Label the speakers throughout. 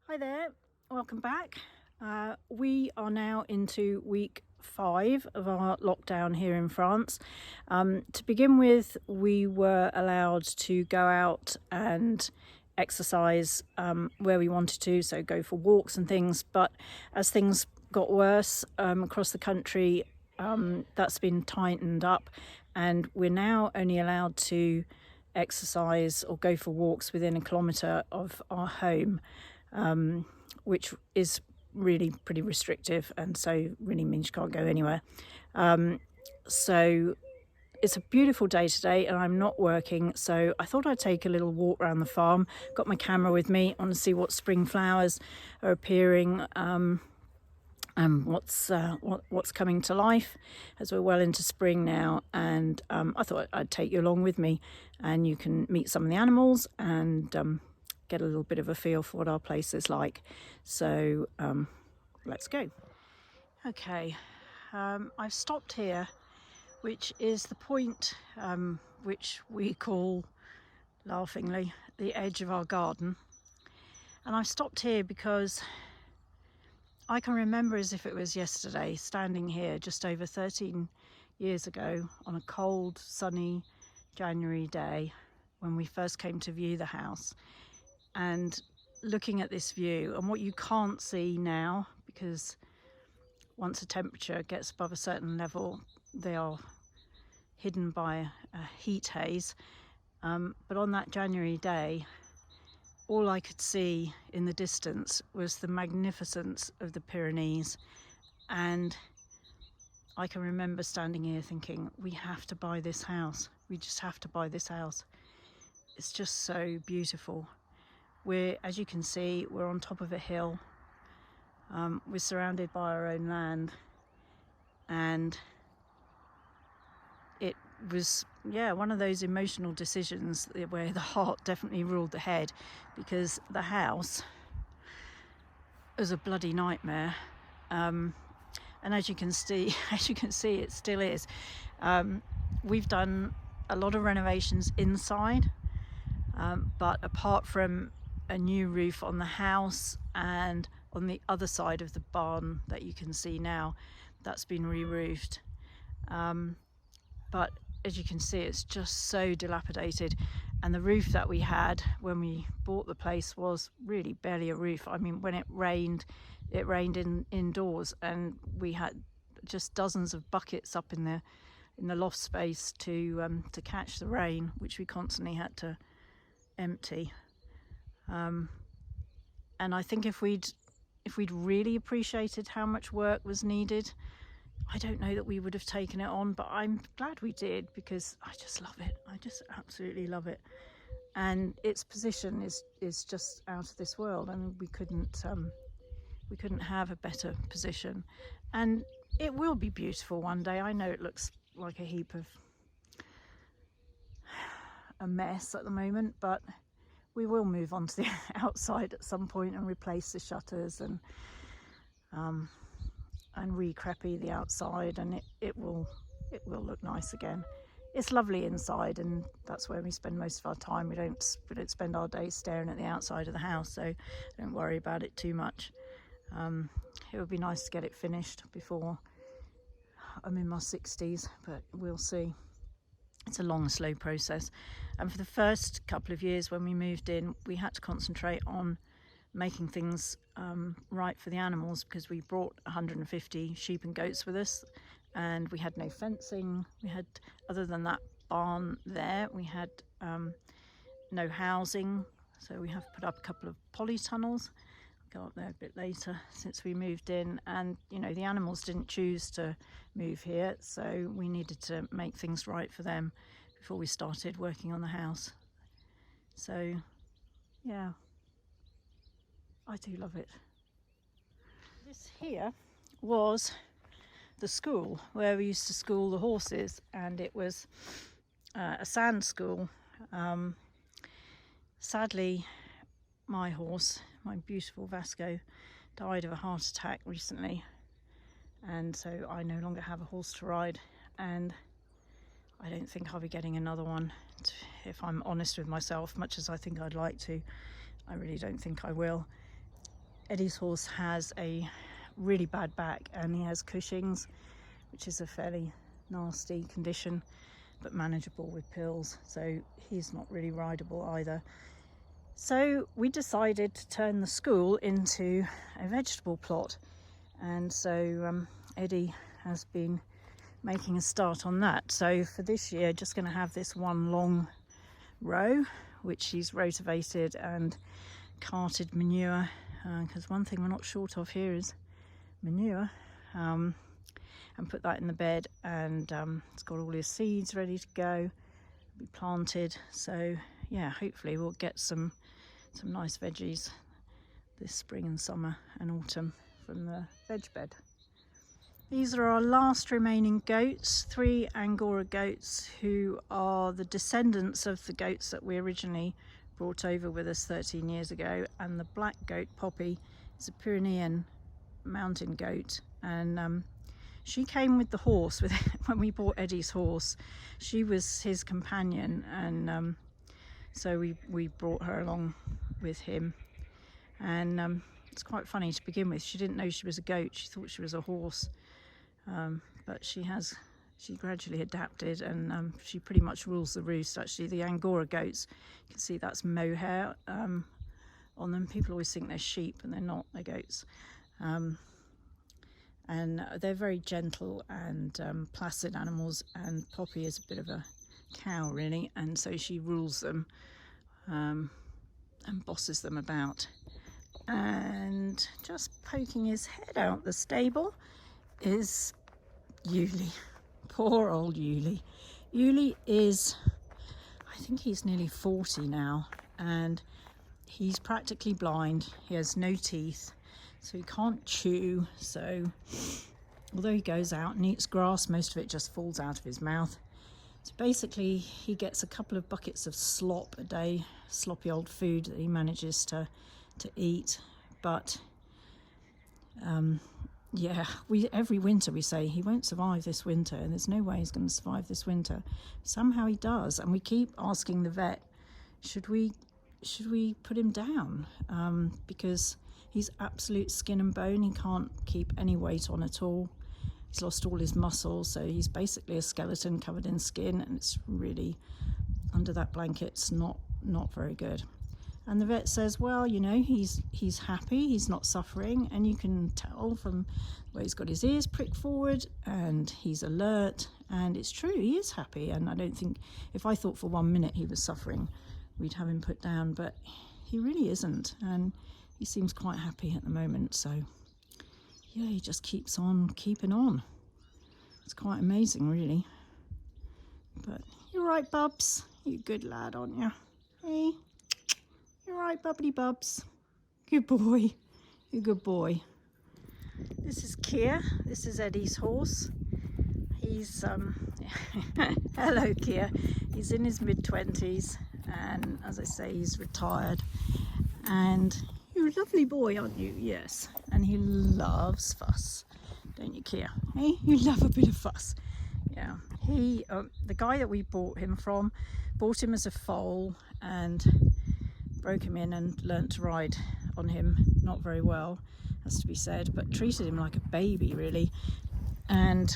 Speaker 1: Hi there, welcome back. We are now into week 5 of our lockdown here in France. To begin with, we were allowed to go out and exercise where we wanted to, so go for walks and things. But as things got worse across the country, that's been tightened up, and we're now only allowed to exercise or go for walks within a kilometre of our home. Which is really pretty restrictive, and so really means you can't go anywhere. So it's a beautiful day today and I'm not working, so I thought I'd take a little walk around the farm. Got my camera with me. I want to see what spring flowers are appearing, and what's coming to life as we're well into spring now. And I thought I'd take you along with me, and you can meet some of the animals and get a little bit of a feel for what our place is like. So let's go. Okay, I've stopped here, which is the point which we call, laughingly, the edge of our garden. And I've stopped here because I can remember as if it was yesterday standing here just over 13 years ago on a cold, sunny January day when we first came to view the house, and looking at this view. And what you can't see now, because once the temperature gets above a certain level, they are hidden by a heat haze. But on that January day, all I could see in the distance was the magnificence of the Pyrenees. And I can remember standing here thinking, we have to buy this house. We just have to buy this house. It's just so beautiful. As you can see, we're on top of a hill. We're surrounded by our own land, and it was, one of those emotional decisions where the heart definitely ruled the head, because the house was a bloody nightmare. And as you can see, it still is. We've done a lot of renovations inside, but apart from a new roof on the house and on the other side of the barn that you can see now, that's been re-roofed. But as you can see, it's just so dilapidated, and the roof that we had when we bought the place was really barely a roof. I mean, when it rained indoors, and we had just dozens of buckets up in the loft space to catch the rain, which we constantly had to empty. And I think if we'd really appreciated how much work was needed, I don't know that we would have taken it on, but I'm glad we did, because I just love it. I just absolutely love it. And its position is just out of this world. I mean, we couldn't have a better position, and it will be beautiful one day. I know it looks like a heap of a mess at the moment, but we will move on to the outside at some point and replace the shutters and re-creppy the outside, and it will look nice again. It's lovely inside, and that's where we spend most of our time. We don't spend our days staring at the outside of the house, so don't worry about it too much. It would be nice to get it finished before I'm in my 60s, but we'll see. It's a long, slow process. And for the first couple of years when we moved in, we had to concentrate on making things right for the animals, because we brought 150 sheep and goats with us, and we had no fencing. We had, other than that barn there, we had no housing, so we have put up a couple of polytunnels. I'll go up there a bit later, since we moved in. And the animals didn't choose to move here, so we needed to make things right for them before we started working on the house. So yeah, I do love it. This here was the school where we used to school the horses, and it was a sand school. Sadly, my horse, my beautiful Vasco, died of a heart attack recently, and so I no longer have a horse to ride, and I don't think I'll be getting another one, if I'm honest with myself. Much as I think I'd like to, I really don't think I will. Eddie's horse has a really bad back and he has Cushing's, which is a fairly nasty condition but manageable with pills, so he's not really rideable either. So we decided to turn the school into a vegetable plot, and so Eddie has been making a start on that. So for this year, just going to have this one long row which he's rotivated and carted manure, because one thing we're not short of here is manure, and put that in the bed, and it's got all his seeds ready to go, be planted. So yeah, hopefully we'll get some nice veggies this spring and summer and autumn from the veg bed. These are our last remaining goats, 3 Angora goats, who are the descendants of the goats that we originally brought over with us 13 years ago. And the black goat, Poppy, is a Pyrenean mountain goat, and she came with the horse when we bought Eddie's horse. She was his companion, and so we brought her along with him. And it's quite funny to begin with. She didn't know she was a goat. She thought she was a horse, but she gradually adapted, and she pretty much rules the roost. Actually, the Angora goats, you can see that's mohair on them. People always think they're sheep, and they're not. They're goats. And they're very gentle and placid animals, and Poppy is a bit of a cow really, and so she rules them and bosses them about. And just poking his head out the stable is Yuli. Poor old Yuli. Yuli is, I think he's nearly 40 now, and he's practically blind. He has no teeth, so he can't chew. So although he goes out and eats grass, most of it just falls out of his mouth. So basically he gets a couple of buckets of slop a day, sloppy old food that he manages to eat. But yeah, every winter we say he won't survive this winter, and there's no way he's going to survive this winter. Somehow he does, and we keep asking the vet, should we put him down, because he's absolute skin and bone. He can't keep any weight on at all. He's lost all his muscles, so he's basically a skeleton covered in skin, and it's really, under that blanket, it's not very good. And the vet says, well, you know, he's happy, he's not suffering, and you can tell from the way he's got his ears pricked forward, and he's alert, and it's true, he is happy. And I don't think, if I thought for 1 minute he was suffering, we'd have him put down, but he really isn't, and he seems quite happy at the moment. So yeah, he just keeps on keeping on. It's quite amazing really. But you're right, Bubs, you good lad, aren't you? Hey, you're right, Bubbly Bubs, good boy, you good boy. This is Kier, this is Eddie's horse. He's hello Kier, he's in his mid-20s, and as I say, he's retired, and you're a lovely boy, aren't you? Yes, and he loves fuss, don't you, Kier? Hey, you love a bit of fuss. Yeah, he the guy that we bought him from bought him as a foal and broke him in and learnt to ride on him, not very well, has to be said, but treated him like a baby really. And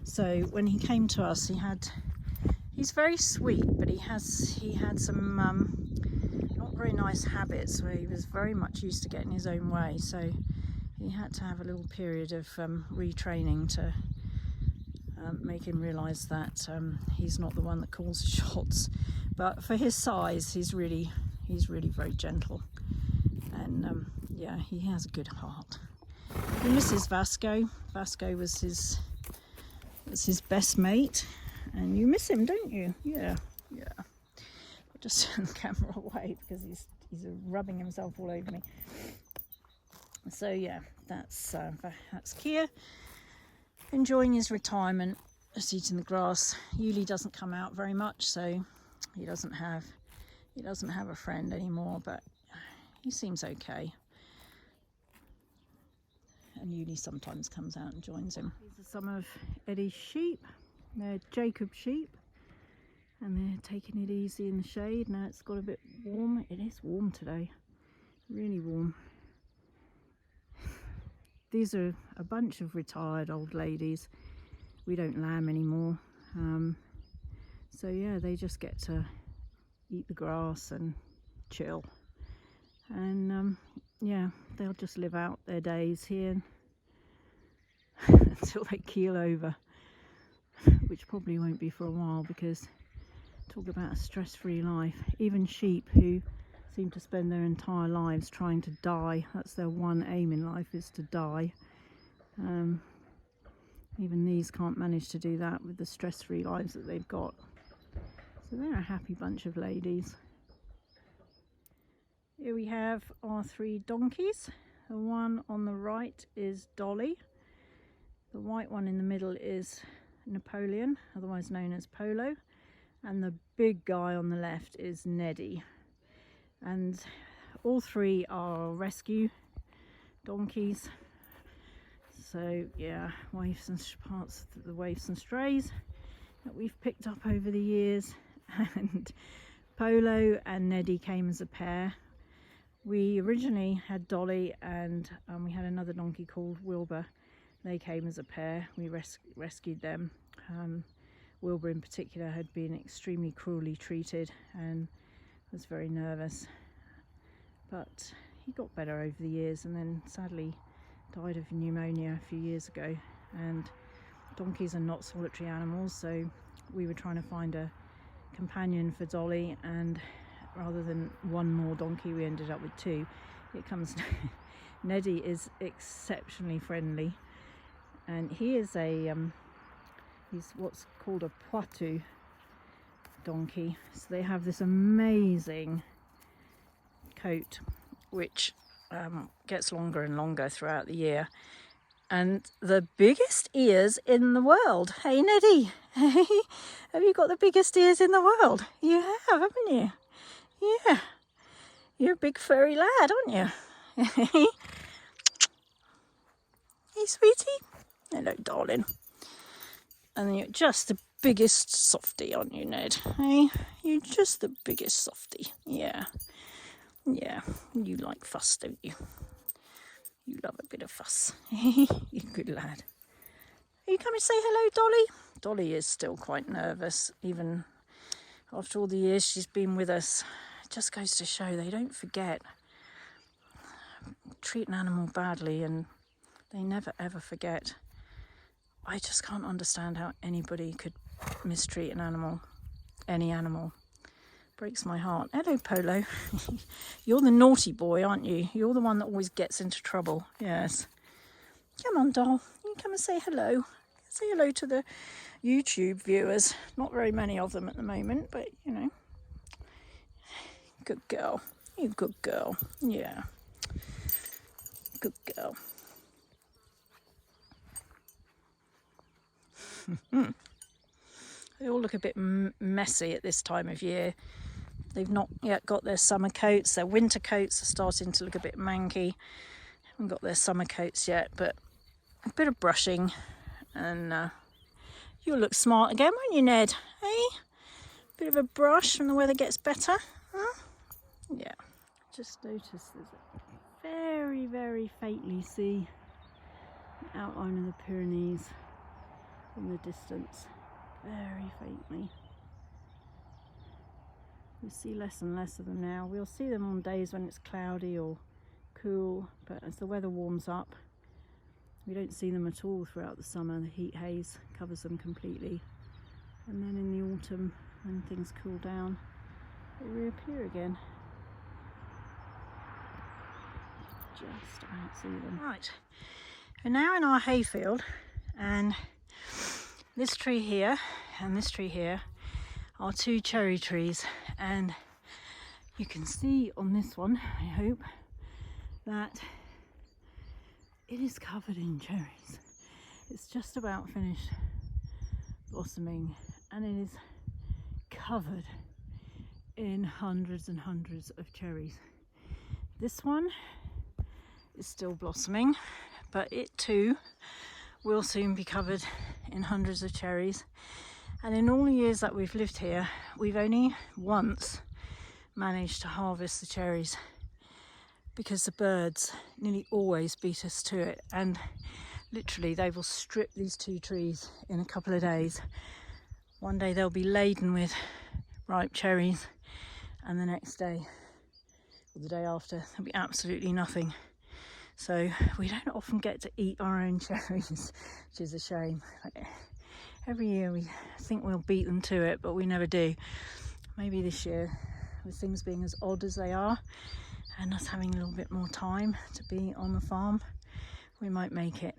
Speaker 1: so when he came to us, he's very sweet, but he had some not very nice habits where he was very much used to getting his own way, so he had to have a little period of retraining to make him realise that he's not the one that calls the shots. But for his size, he's really very gentle, and yeah, he has a good heart. He misses Vasco. Vasco was his best mate, and you miss him, don't you? Yeah. I'll just turn the camera away because he's rubbing himself all over me. So yeah, that's Kier enjoying his retirement, just eating the grass. Yuli doesn't come out very much, so he doesn't have a friend anymore, but he seems okay. And Yuli sometimes comes out and joins him. These are some of Eddie's sheep. They're Jacob sheep, and they're taking it easy in the shade. Now it's got a bit warm. It is warm today, really warm. these are a bunch of retired old ladies. We don't lamb anymore. So yeah, they just get to eat the grass and chill. And yeah, they'll just live out their days here until they keel over, which probably won't be for a while, because talk about a stress-free life. Even sheep, who seem to spend their entire lives trying to die, that's their one aim in life, is to die. Even these can't manage to do that with the stress-free lives that they've got. So they're a happy bunch of ladies. Here we have our 3 donkeys. The one on the right is Dolly. The white one in the middle is Napoleon, otherwise known as Polo. And the big guy on the left is Neddy. And all 3 are rescue donkeys. So yeah, waifs and parts of the waifs and strays that we've picked up over the years. And Polo and Neddy came as a pair. We originally had Dolly and we had another donkey called Wilbur. They came as a pair. We rescued them. Wilbur in particular had been extremely cruelly treated and was very nervous. But he got better over the years, and then sadly died of pneumonia a few years ago. And donkeys are not solitary animals, so we were trying to find a companion for Dolly, and rather than one more donkey we ended up with 2. It comes Neddy is exceptionally friendly, and he is a he's what's called a Poitou donkey. So they have this amazing coat which gets longer and longer throughout the year, and the biggest ears in the world. Hey Neddy, hey, have you got the biggest ears in the world? You have, haven't you? Yeah, you're a big furry lad, aren't you? Hey sweetie, hello darling. And you're just the biggest softie, aren't you, Ned? Hey, you're just the biggest softie. Yeah, yeah, you like fuss, don't you? You love a bit of fuss. You're a good lad. Are you coming to say hello, Dolly? Dolly is still quite nervous, even after all the years she's been with us. It just goes to show they don't forget. Treat an animal badly and they never ever forget. I just can't understand how anybody could mistreat an animal, any animal. Breaks my heart. Hello, Polo. You're the naughty boy, aren't you? You're the one that always gets into trouble. Yes. Come on, doll. You come and say hello. Say hello to the YouTube viewers. Not very many of them at the moment, but you know. Good girl. You good girl. Yeah. Good girl. They all look a bit messy at this time of year. They've not yet got their summer coats. Their winter coats are starting to look a bit manky. Haven't got their summer coats yet, but a bit of brushing and you'll look smart again, won't you, Ned? Hey? Bit of a brush and the weather gets better. Huh? Yeah. Just noticed there's a very, very faintly see the outline of the Pyrenees in the distance. Very faintly. We see less and less of them now. We'll see them on days when it's cloudy or cool, but as the weather warms up, we don't see them at all throughout the summer. The heat haze covers them completely. And then in the autumn, when things cool down, they reappear again. Just about see them. Right, we're now in our hayfield, and this tree here and this tree here are 2 cherry trees, and you can see on this one, I hope, that it is covered in cherries. It's just about finished blossoming, and it is covered in hundreds and hundreds of cherries. This one is still blossoming, but it too will soon be covered in hundreds of cherries. And in all the years that we've lived here, we've only once managed to harvest the cherries. because the birds nearly always beat us to it, and literally they will strip these 2 trees in a couple of days. One day they'll be laden with ripe cherries, and the next day or the day after there'll be absolutely nothing. So we don't often get to eat our own cherries, which is a shame. Every year we think we'll beat them to it, but we never do. Maybe this year, with things being as odd as they are and us having a little bit more time to be on the farm, we might make it.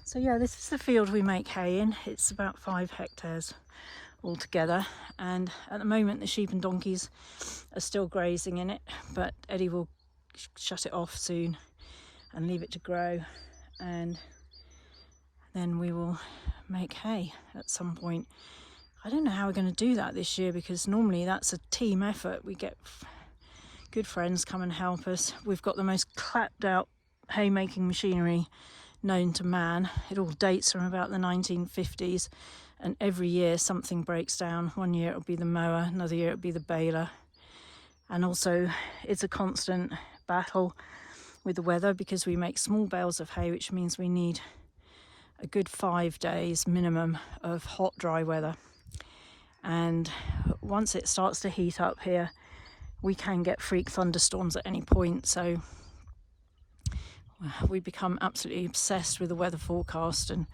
Speaker 1: So yeah, this is the field we make hay in. It's about 5 hectares altogether, and at the moment the sheep and donkeys are still grazing in it, but Eddie will shut it off soon and leave it to grow, and then we will make hay at some point. I don't know how we're going to do that this year, because normally that's a team effort. We get good friends come and help us. We've got the most clapped out haymaking machinery known to man. It all dates from about the 1950s, and every year something breaks down. One year it'll be the mower, another year it'll be the baler, and also it's a constant battle with the weather, because we make small bales of hay, which means we need a good 5 days minimum of hot, dry weather. And once it starts to heat up here, we can get freak thunderstorms at any point. So we become absolutely obsessed with the weather forecast, and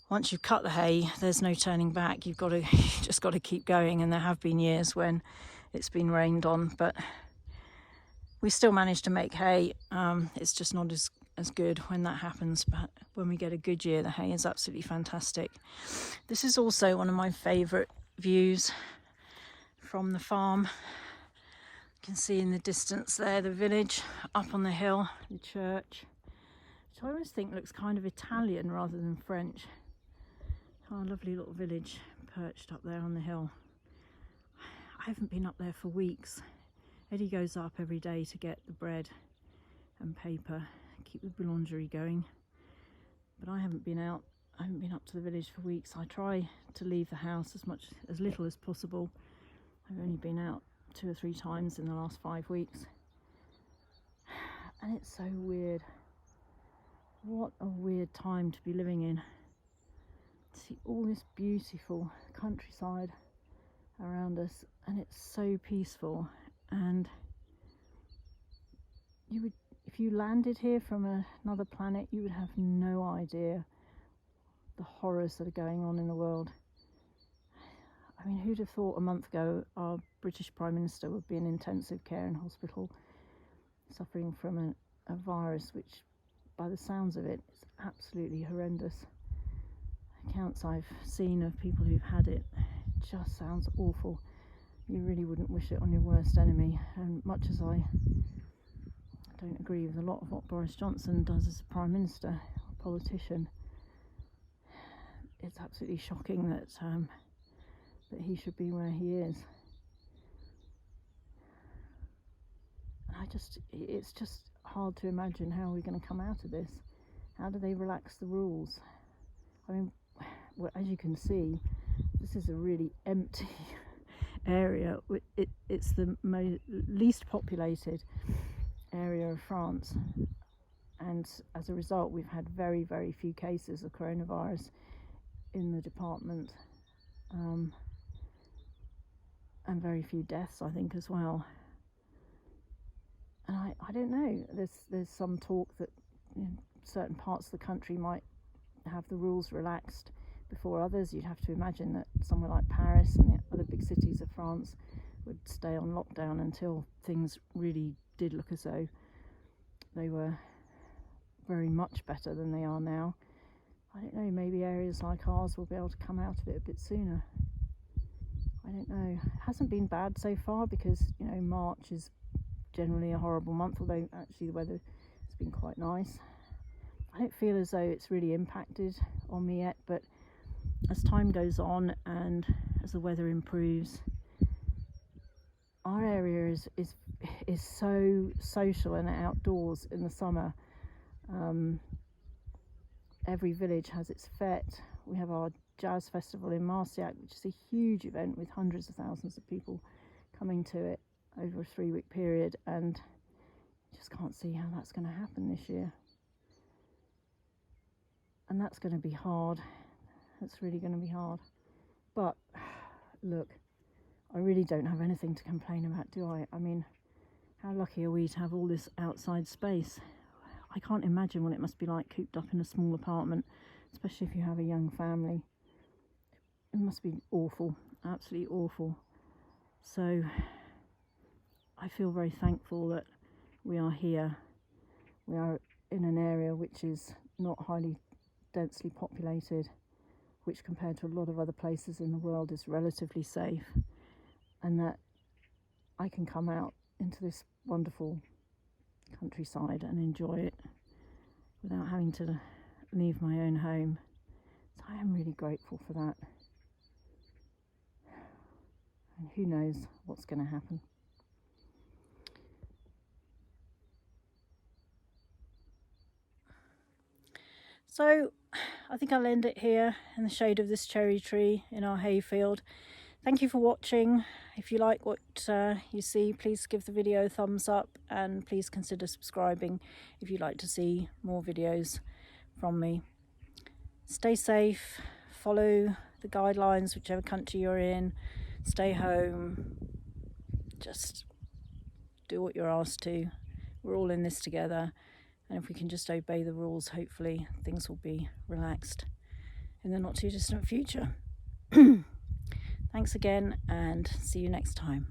Speaker 1: once you've cut the hay, there's no turning back. You just got to keep going. And there have been years when it's been rained on, but we still manage to make hay. It's just not as good when that happens, but when we get a good year, the hay is absolutely fantastic. This is also one of my favourite views from the farm. You can see in the distance there the village up on the hill, the church, which I always think looks kind of Italian rather than French. Oh, a lovely little village perched up there on the hill. I haven't been up there for weeks. Eddie goes up every day to get the bread and paper, keep the boulangerie going, but I haven't been out. I haven't been up to the village for weeks. I try to leave the house as little as possible. I've only been out 2 or 3 times in the last 5 weeks, and it's so weird. What a weird time to be living in. To see all this beautiful countryside around us, and it's so peaceful. And if you landed here from another planet, you would have no idea the horrors that are going on in the world. I mean, who'd have thought a month ago our British Prime Minister would be in intensive care in hospital, suffering from a virus which, by the sounds of it, is absolutely horrendous. Accounts I've seen of people who've had it just sounds awful. You really wouldn't wish it on your worst enemy. And much as I don't agree with a lot of what Boris Johnson does as a Prime Minister or politician, it's absolutely shocking that he should be where he is. It's just hard to imagine how we're going to come out of this. How do they relax the rules? I mean, well, as you can see, this is a really empty area. It's the least populated area of France, and as a result we've had very, very few cases of coronavirus in the department, and very few deaths, I think, as well. And I don't know, there's some talk that certain parts of the country might have the rules relaxed before others. You'd have to imagine that somewhere like Paris and the other big cities of France would stay on lockdown until things really did look as though they were very much better than they are now. I don't know, maybe areas like ours will be able to come out of it a bit sooner. I don't know. It hasn't been bad so far, because March is generally a horrible month, although actually the weather has been quite nice. I don't feel as though it's really impacted on me yet, but as time goes on and as the weather improves, our area is so social and outdoors in the summer. Every village has its fete. We have our jazz festival in Marciac, which is a huge event with hundreds of thousands of people coming to it over a 3-week period, and Just can't see how that's going to happen this year. And that's going to be hard. That's really going to be hard. But look, I really don't have anything to complain about, do I? I mean, how lucky are we to have all this outside space? I can't imagine what it must be like cooped up in a small apartment, especially if you have a young family. It must be awful, absolutely awful. So I feel very thankful that we are here. We are in an area which is not highly densely populated, which compared to a lot of other places in the world is relatively safe, and that I can come out into this wonderful countryside and enjoy it without having to leave my own home. So I am really grateful for that. And who knows what's going to happen. So I think I'll end it here in the shade of this cherry tree in our hayfield. Thank you for watching. If you like what you see, please give the video a thumbs up, and please consider subscribing if you'd like to see more videos from me. Stay safe, follow the guidelines whichever country you're in, stay home, just do what you're asked to. We're all in this together, and if we can just obey the rules, hopefully things will be relaxed in the not too distant future. Thanks again, and see you next time.